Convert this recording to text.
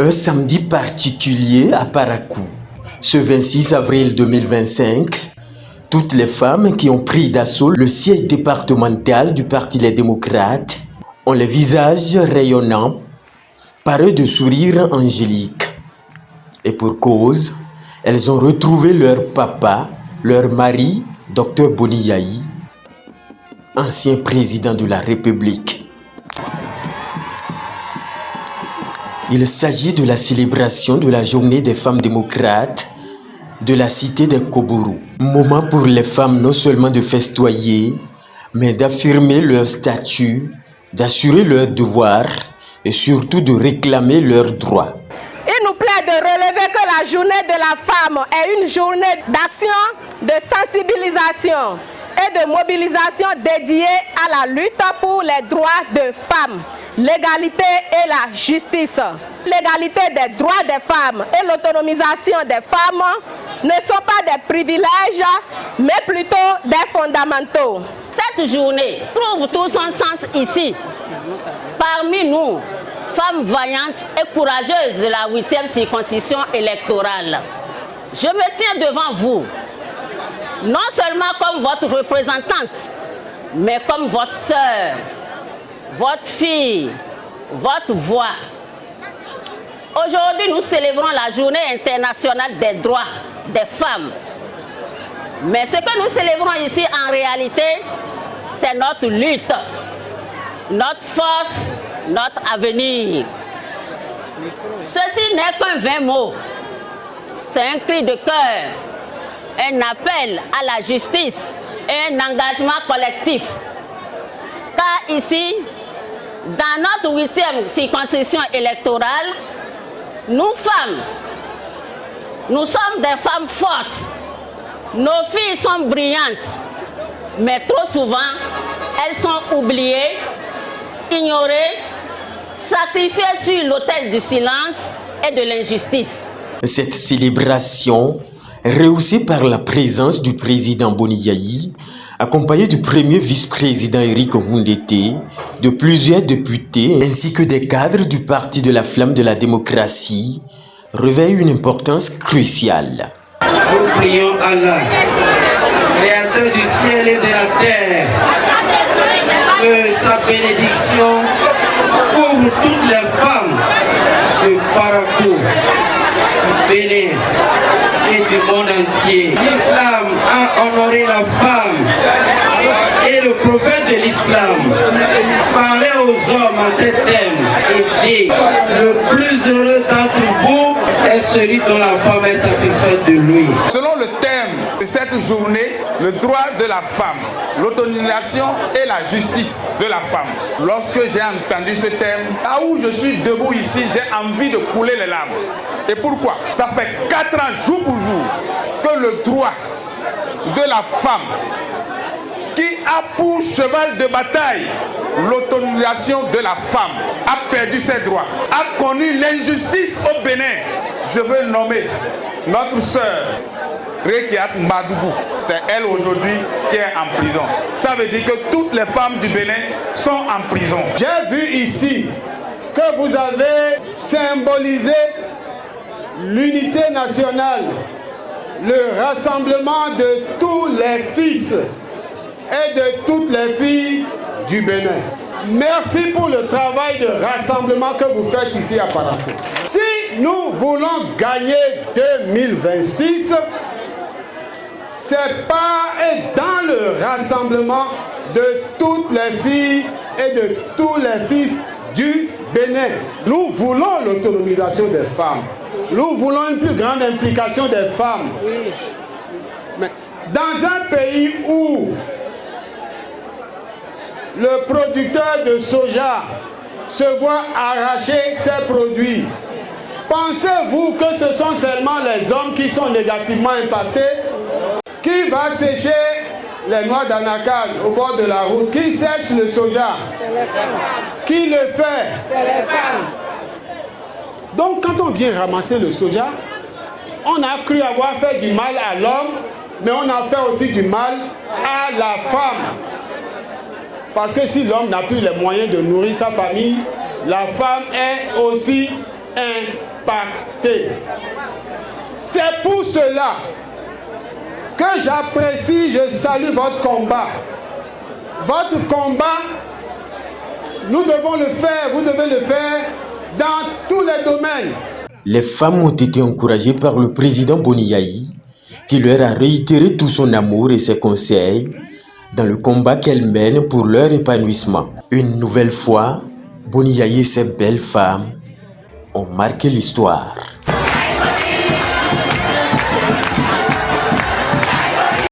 Un samedi particulier à Parakou. Ce 26 avril 2025, toutes les femmes qui ont pris d'assaut le siège départemental du Parti Les Démocrates ont les visages rayonnants, parés de sourires angéliques. Et pour cause, elles ont retrouvé leur papa, leur mari, Dr Boni Yayi, ancien président de la République. Il s'agit de la célébration de la journée des femmes démocrates de la cité des Kobourou. Moment pour les femmes non seulement de festoyer, mais d'affirmer leur statut, d'assurer leurs devoirs et surtout de réclamer leurs droits. Il nous plaît de relever que la journée de la femme est une journée d'action, de sensibilisation et de mobilisation dédiée à la lutte pour les droits des femmes, l'égalité et la justice. L'égalité des droits des femmes et l'autonomisation des femmes ne sont pas des privilèges, mais plutôt des fondamentaux. Cette journée trouve tout son sens ici, parmi nous, femmes vaillantes et courageuses de la 8e circonscription électorale. Je me tiens devant vous, non seulement comme votre représentante, mais comme votre sœur, votre fille, votre voix. Aujourd'hui, nous célébrons la journée internationale des droits des femmes. Mais ce que nous célébrons ici, en réalité, c'est notre lutte, notre force, notre avenir. Ceci n'est qu'un vain mot. C'est un cri de cœur, un appel à la justice et un engagement collectif. Car ici, dans notre 8e circonscription électorale, nous femmes, nous sommes des femmes fortes. Nos filles sont brillantes, mais trop souvent, elles sont oubliées, ignorées, sacrifiées sur l'autel du silence et de l'injustice. Cette célébration, rehaussée par la présence du président Boni Yayi, accompagné du premier vice-président Eric Oundete, de plusieurs députés ainsi que des cadres du Parti de la Flamme de la démocratie, revêt une importance cruciale. Nous prions Allah, créateur du ciel et de la terre, que sa bénédiction couvre toutes les femmes de Parakou, du Bénin et du monde entier. L'islam a honoré la femme et le prophète de l'islam parlait aux hommes en ces thèmes et dit: le plus heureux d'entre vous est celui dont la femme est satisfaite de lui. Selon le thème de cette journée, le droit de la femme, l'autonomisation et la justice de la femme. Lorsque j'ai entendu ce thème, là où je suis debout ici, j'ai envie de couler les larmes. Et pourquoi? Ça fait 4 ans, jour pour jour, que le droit de la femme, qui a pour cheval de bataille l'autonomisation de la femme, a perdu ses droits, a connu l'injustice au Bénin. Je veux nommer notre sœur Rekiat Madougou. C'est elle aujourd'hui qui est en prison. Ça veut dire que toutes les femmes du Bénin sont en prison. J'ai vu ici que vous avez symbolisé l'unité nationale, le rassemblement de tous les fils et de toutes les filles du Bénin. Merci pour le travail de rassemblement que vous faites ici à Parakou. Si nous voulons gagner 2026, c'est par et dans le rassemblement de toutes les filles et de tous les fils du Bénin. Nous voulons l'autonomisation des femmes. Nous voulons une plus grande implication des femmes. Mais dans un pays où le producteur de soja se voit arracher ses produits, pensez-vous que ce sont seulement les hommes qui sont négativement impactés? Qui va sécher les noix d'anacarde au bord de la route? Qui sèche le soja? Qui le fait? Donc quand on vient ramasser le soja, on a cru avoir fait du mal à l'homme, mais on a fait aussi du mal à la femme. Parce que si l'homme n'a plus les moyens de nourrir sa famille, la femme est aussi un pactée. C'est pour cela que j'apprécie, je salue votre combat. Votre combat, nous devons le faire, vous devez le faire dans tous les domaines. Les femmes ont été encouragées par le président Boni Yayi, qui leur a réitéré tout son amour et ses conseils dans le combat qu'elles mènent pour leur épanouissement. Une nouvelle fois, Boni Yayi et ses belles femmes ont marqué l'histoire.